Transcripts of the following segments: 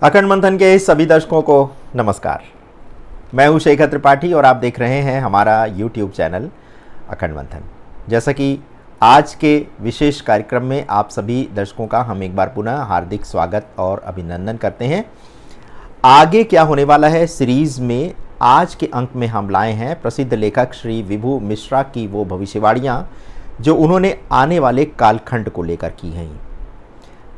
अखंड मंथन के सभी दर्शकों को नमस्कार। मैं हूं शेखर त्रिपाठी और आप देख रहे हैं हमारा YouTube चैनल अखंड मंथन। जैसा कि आज के विशेष कार्यक्रम में आप सभी दर्शकों का हम एक बार पुनः हार्दिक स्वागत और अभिनंदन करते हैं। आगे क्या होने वाला है सीरीज़ में आज के अंक में हम लाए हैं प्रसिद्ध लेखक श्री विभू मिश्रा की वो भविष्यवाणियाँ जो उन्होंने आने वाले कालखंड को लेकर की हैं।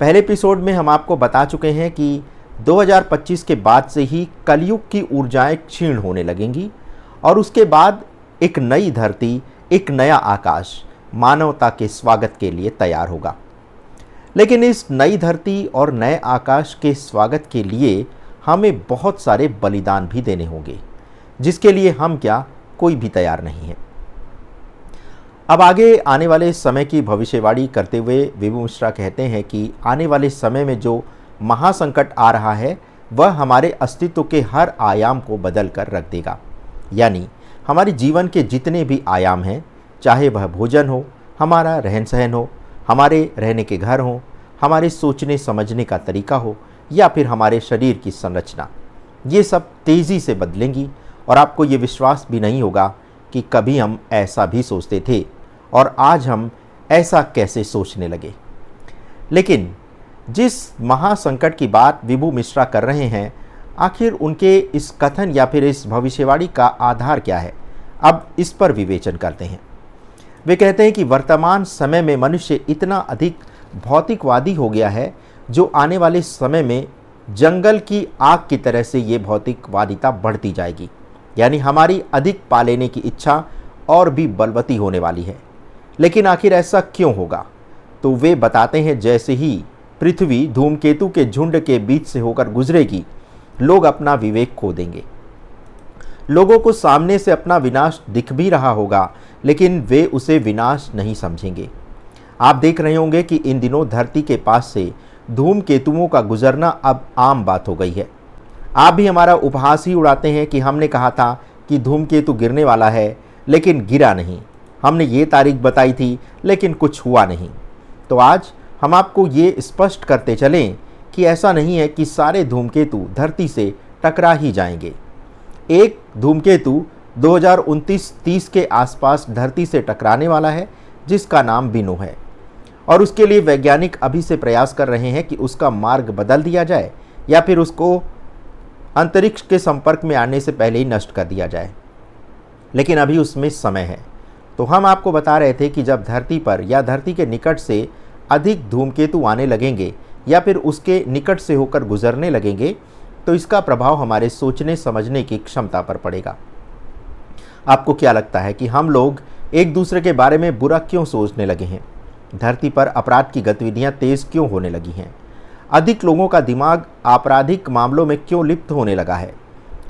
पहले एपिसोड में हम आपको बता चुके हैं कि 2025 के बाद से ही कलयुग की ऊर्जाएं क्षीण होने लगेंगी और उसके बाद एक नई धरती, एक नया आकाश मानवता के स्वागत के लिए तैयार होगा। लेकिन इस नई धरती और नए आकाश के स्वागत के लिए हमें बहुत सारे बलिदान भी देने होंगे, जिसके लिए हम क्या कोई भी तैयार नहीं है। अब आगे आने वाले समय की भविष्यवाणी करते हुए विभू मिश्रा कहते हैं कि आने वाले समय में जो महासंकट आ रहा है वह हमारे अस्तित्व के हर आयाम को बदल कर रख देगा। यानी हमारे जीवन के जितने भी आयाम हैं, चाहे वह भोजन हो, हमारा रहन सहन हो, हमारे रहने के घर हो, हमारे सोचने समझने का तरीका हो या फिर हमारे शरीर की संरचना, ये सब तेज़ी से बदलेंगी और आपको ये विश्वास भी नहीं होगा कि कभी हम ऐसा भी सोचते थे और आज हम ऐसा कैसे सोचने लगे। लेकिन जिस महासंकट की बात विभू मिश्रा कर रहे हैं, आखिर उनके इस कथन या फिर इस भविष्यवाणी का आधार क्या है, अब इस पर विवेचन करते हैं। वे कहते हैं कि वर्तमान समय में मनुष्य इतना अधिक भौतिकवादी हो गया है जो आने वाले समय में जंगल की आग की तरह से ये भौतिकवादिता बढ़ती जाएगी। यानी हमारी अधिक पा लेने की इच्छा और भी बलवती होने वाली है। लेकिन आखिर ऐसा क्यों होगा? तो वे बताते हैं जैसे ही पृथ्वी धूमकेतु के झुंड के बीच से होकर गुजरेगी, लोग अपना विवेक खो देंगे। लोगों को सामने से अपना विनाश दिख भी रहा होगा, लेकिन वे उसे विनाश नहीं समझेंगे। आप देख रहे होंगे कि इन दिनों धरती के पास से धूमकेतुओं का गुजरना अब आम बात हो गई है। आप भी हमारा उपहास ही उड़ाते हैं कि हमने कहा था कि धूमकेतु गिरने वाला है, लेकिन गिरा नहीं। हमने ये तारीख बताई थी, लेकिन कुछ हुआ नहीं। तो आज हम आपको ये स्पष्ट करते चलें कि ऐसा नहीं है कि सारे धूमकेतु धरती से टकरा ही जाएंगे। एक धूमकेतु 2029-30 के आसपास धरती से टकराने वाला है, जिसका नाम बिनो है, और उसके लिए वैज्ञानिक अभी से प्रयास कर रहे हैं कि उसका मार्ग बदल दिया जाए या फिर उसको अंतरिक्ष के संपर्क में आने से पहले ही नष्ट कर दिया जाए। लेकिन अभी उसमें समय है। तो हम आपको बता रहे थे कि जब धरती पर या धरती के निकट से अधिक धूमकेतु आने लगेंगे या फिर उसके निकट से होकर गुजरने लगेंगे, तो इसका प्रभाव हमारे सोचने समझने की क्षमता पर पड़ेगा। आपको क्या लगता है कि हम लोग एक दूसरे के बारे में बुरा क्यों सोचने लगे हैं? धरती पर अपराध की गतिविधियां तेज क्यों होने लगी हैं? अधिक लोगों का दिमाग आपराधिक मामलों में क्यों लिप्त होने लगा है?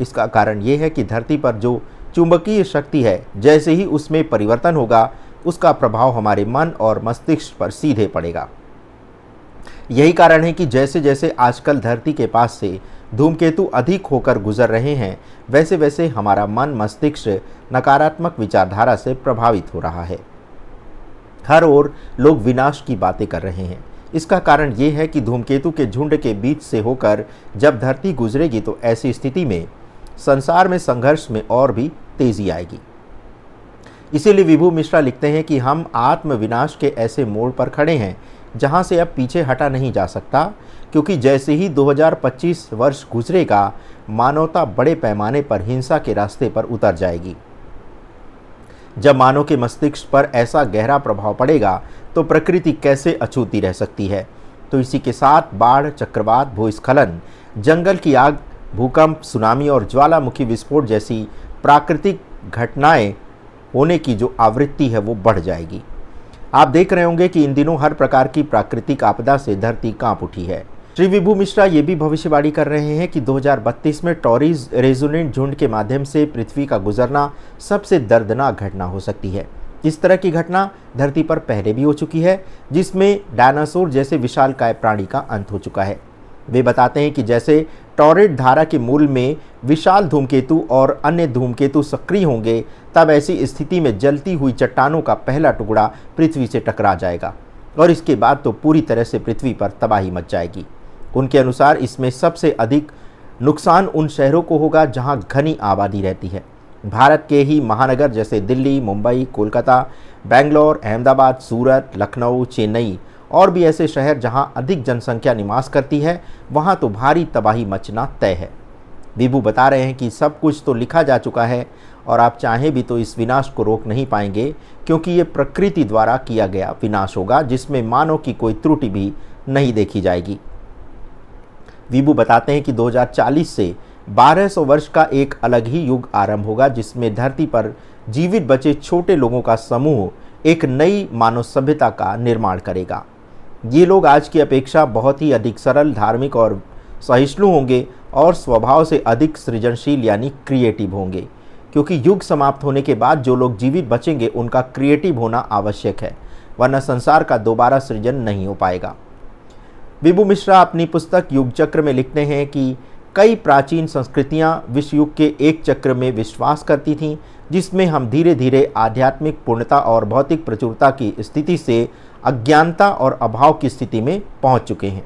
इसका कारण ये है कि धरती पर जो चुंबकीय शक्ति है, जैसे ही उसमें परिवर्तन होगा, उसका प्रभाव हमारे मन और मस्तिष्क पर सीधे पड़ेगा। यही कारण है कि जैसे जैसे आजकल धरती के पास से धूमकेतु अधिक होकर गुजर रहे हैं, वैसे वैसे हमारा मन मस्तिष्क नकारात्मक विचारधारा से प्रभावित हो रहा है। हर ओर लोग विनाश की बातें कर रहे हैं। इसका कारण ये है कि धूमकेतु के झुंड के बीच से होकर जब धरती गुजरेगी, तो ऐसी स्थिति में संसार में संघर्ष में और भी तेजी आएगी। इसीलिए विभू मिश्रा लिखते हैं कि हम आत्म विनाश के ऐसे मोड़ पर खड़े हैं जहां से अब पीछे हटा नहीं जा सकता, क्योंकि जैसे ही 2025 वर्ष गुजरेगा, मानवता बड़े पैमाने पर हिंसा के रास्ते पर उतर जाएगी। जब मानव के मस्तिष्क पर ऐसा गहरा प्रभाव पड़ेगा, तो प्रकृति कैसे अछूती रह सकती है? तो इसी के साथ बाढ़, चक्रवात, भूस्खलन, जंगल की आग, भूकंप, सुनामी और ज्वालामुखी विस्फोट जैसी प्राकृतिक घटनाएं होने की जो आवृत्ति है वो बढ़ जाएगी। आप देख रहे होंगे कि इन दिनों हर प्रकार की प्राकृतिक आपदा से धरती कांप उठी है। श्री विभू मिश्रा ये भी भविष्यवाणी कर रहे हैं कि 2032 में टॉरीज रेजोनेंट झुंड के माध्यम से पृथ्वी का गुजरना सबसे दर्दनाक घटना हो सकती है। इस तरह की घटना धरती पर पहले भी हो चुकी है, जिसमें डायनासोर जैसे विशालकाय प्राणी का अंत हो चुका है। वे बताते हैं कि जैसे टॉरेड धारा के मूल में विशाल धूमकेतु और अन्य धूमकेतु सक्रिय होंगे, तब ऐसी स्थिति में जलती हुई चट्टानों का पहला टुकड़ा पृथ्वी से टकरा जाएगा और इसके बाद तो पूरी तरह से पृथ्वी पर तबाही मच जाएगी। उनके अनुसार इसमें सबसे अधिक नुकसान उन शहरों को होगा जहां घनी आबादी रहती है। भारत के ही महानगर जैसे दिल्ली, मुंबई, कोलकाता, बेंगलोर, अहमदाबाद, सूरत, लखनऊ, चेन्नई और भी ऐसे शहर जहां अधिक जनसंख्या निवास करती है, वहां तो भारी तबाही मचना तय है। विभू बता रहे हैं कि सब कुछ तो लिखा जा चुका है और आप चाहें भी तो इस विनाश को रोक नहीं पाएंगे, क्योंकि ये प्रकृति द्वारा किया गया विनाश होगा जिसमें मानव की कोई त्रुटि भी नहीं देखी जाएगी। विभू बताते हैं कि 2040 से 1200 वर्ष का एक अलग ही युग आरंभ होगा, जिसमें धरती पर जीवित बचे छोटे लोगों का समूह एक नई मानव सभ्यता का निर्माण करेगा। ये लोग आज की अपेक्षा बहुत ही अधिक सरल, धार्मिक और सहिष्णु होंगे और स्वभाव से अधिक सृजनशील यानी क्रिएटिव होंगे, क्योंकि युग समाप्त होने के बाद जो लोग जीवित बचेंगे उनका क्रिएटिव होना आवश्यक है, वरना संसार का दोबारा सृजन नहीं हो पाएगा। विभू मिश्रा अपनी पुस्तक युग चक्र में लिखते हैं कि कई प्राचीन संस्कृतियां विश्व युग के एक चक्र में विश्वास करती थीं, जिसमें हम धीरे धीरे आध्यात्मिक पूर्णता और भौतिक प्रचुरता की स्थिति से अज्ञानता और अभाव की स्थिति में पहुंच चुके हैं।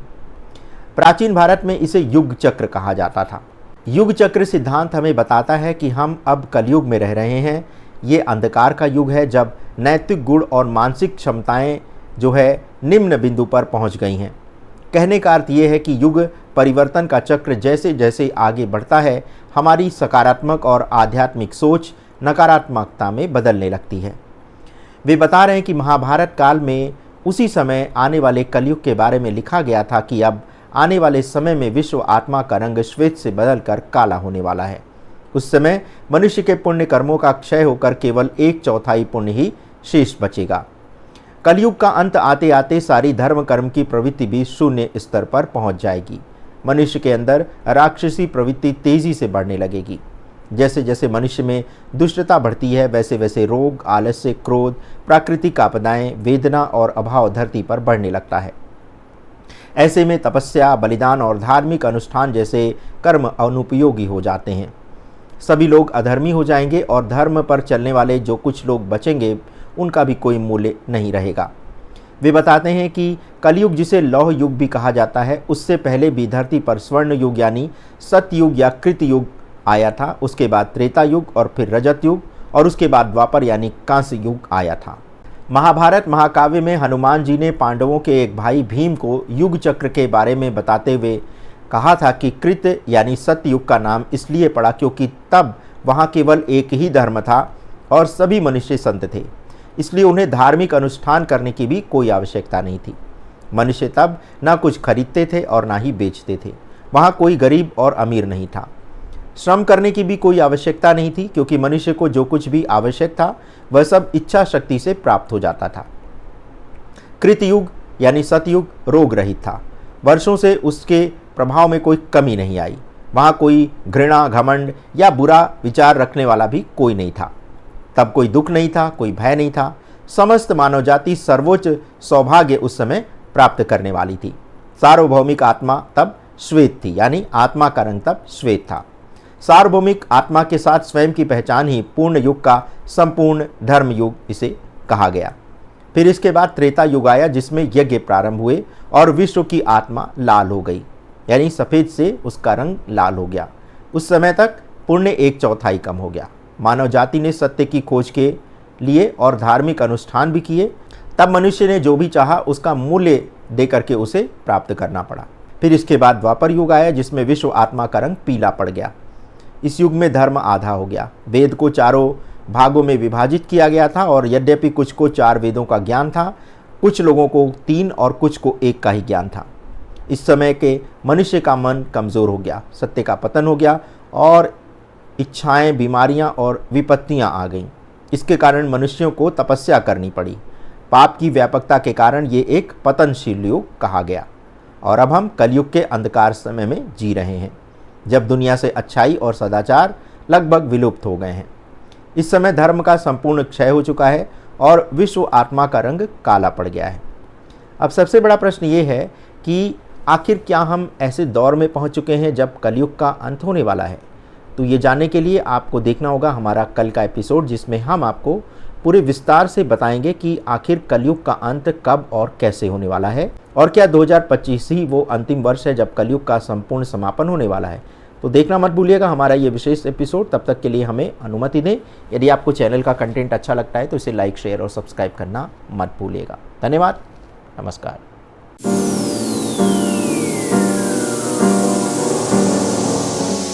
प्राचीन भारत में इसे युग चक्र कहा जाता था। युग चक्र सिद्धांत हमें बताता है कि हम अब कलयुग में रह रहे हैं। ये अंधकार का युग है, जब नैतिक गुण और मानसिक क्षमताएं जो है निम्न बिंदु पर पहुंच गई हैं। कहने का अर्थ ये है कि युग परिवर्तन का चक्र जैसे जैसे आगे बढ़ता है, हमारी सकारात्मक और आध्यात्मिक सोच नकारात्मकता में बदलने लगती है। वे बता रहे हैं कि महाभारत काल में उसी समय आने वाले कलयुग के बारे में लिखा गया था कि अब आने वाले समय में विश्व आत्मा का रंग श्वेत से बदलकर काला होने वाला है। उस समय मनुष्य के पुण्य कर्मों का क्षय होकर केवल 1/4 पुण्य ही शेष बचेगा। कलयुग का अंत आते आते सारी धर्म कर्म की प्रवृत्ति भी शून्य स्तर पर पहुंच जाएगी। मनुष्य के अंदर राक्षसी प्रवृत्ति तेजी से बढ़ने लगेगी। जैसे जैसे मनुष्य में दुष्टता बढ़ती है, वैसे वैसे रोग, आलस्य, क्रोध, प्राकृतिक आपदाएं, वेदना और अभाव धरती पर बढ़ने लगता है। ऐसे में तपस्या, बलिदान और धार्मिक अनुष्ठान जैसे कर्म अनुपयोगी हो जाते हैं। सभी लोग अधर्मी हो जाएंगे और धर्म पर चलने वाले जो कुछ लोग बचेंगे उनका भी कोई मूल्य नहीं रहेगा। वे बताते हैं कि कलयुग, जिसे लौह युग भी कहा जाता है, उससे पहले भी धरती पर स्वर्ण युग यानी सतयुग या कृत युग आया था। उसके बाद त्रेता युग और फिर रजत युग और उसके बाद द्वापर यानी कांस्य युग आया था। महाभारत महाकाव्य में हनुमान जी ने पांडवों के एक भाई भीम को युग चक्र के बारे में बताते हुए कहा था कि कृत यानी सतयुग का नाम इसलिए पड़ा क्योंकि तब वहाँ केवल एक ही धर्म था और सभी मनुष्य संत थे, इसलिए उन्हें धार्मिक अनुष्ठान करने की भी कोई आवश्यकता नहीं थी। मनुष्य तब ना कुछ खरीदते थे और ना ही बेचते थे। वहाँ कोई गरीब और अमीर नहीं था। श्रम करने की भी कोई आवश्यकता नहीं थी, क्योंकि मनुष्य को जो कुछ भी आवश्यक था वह सब इच्छा शक्ति से प्राप्त हो जाता था। कृतयुग यानी सतयुग रोग रहित था। वर्षों से उसके प्रभाव में कोई कमी नहीं आई। वहाँ कोई घृणा, घमंड या बुरा विचार रखने वाला भी कोई नहीं था। तब कोई दुख नहीं था, कोई भय नहीं था। समस्त मानव जाति सर्वोच्च सौभाग्य उस समय प्राप्त करने वाली थी। सार्वभौमिक आत्मा तब श्वेत थी, यानी आत्मा का रंग तब श्वेत था। सार्वभौमिक आत्मा के साथ स्वयं की पहचान ही पूर्ण युग का संपूर्ण धर्म युग इसे कहा गया। फिर इसके बाद त्रेता युग आया, जिसमें यज्ञ प्रारंभ हुए और विश्व की आत्मा लाल हो गई, यानी सफ़ेद से उसका रंग लाल हो गया। उस समय तक पुण्य 1/4 कम हो गया। मानव जाति ने सत्य की खोज के लिए और धार्मिक अनुष्ठान भी किए। तब मनुष्य ने जो भी चाहा उसका मूल्य देकर के उसे प्राप्त करना पड़ा। फिर इसके बाद द्वापर युग आया, जिसमें विश्व आत्मा का रंग पीला पड़ गया। इस युग में धर्म आधा हो गया। वेद को चारों भागों में विभाजित किया गया था और यद्यपि कुछ को 4 वेदों का ज्ञान था, कुछ लोगों को 3 और कुछ को 1 का ही ज्ञान था। इस समय के मनुष्य का मन कमज़ोर हो गया, सत्य का पतन हो गया और इच्छाएं, बीमारियां और विपत्तियां आ गईं। इसके कारण मनुष्यों को तपस्या करनी पड़ी। पाप की व्यापकता के कारण ये एक पतनशील युग कहा गया और अब हम कलयुग के अंधकार समय में जी रहे हैं, जब दुनिया से अच्छाई और सदाचार लगभग विलुप्त हो गए हैं। इस समय धर्म का संपूर्ण क्षय हो चुका है और विश्व आत्मा का रंग काला पड़ गया है। अब सबसे बड़ा प्रश्न ये है कि आखिर क्या हम ऐसे दौर में पहुंच चुके हैं जब कलयुग का अंत होने वाला है? तो ये जानने के लिए आपको देखना होगा हमारा कल का एपिसोड, जिसमें हम आपको पूरे विस्तार से बताएंगे कि आखिर कलयुग का अंत कब और कैसे होने वाला है, और क्या 2025 ही वो अंतिम वर्ष है जब कलयुग का संपूर्ण समापन होने वाला है। तो देखना मत भूलिएगा हमारा ये विशेष एपिसोड। तब तक के लिए हमें अनुमति दें। यदि आपको चैनल का कंटेंट अच्छा लगता है तो इसे लाइक, शेयर और सब्सक्राइब करना मत भूलिएगा। धन्यवाद। नमस्कार।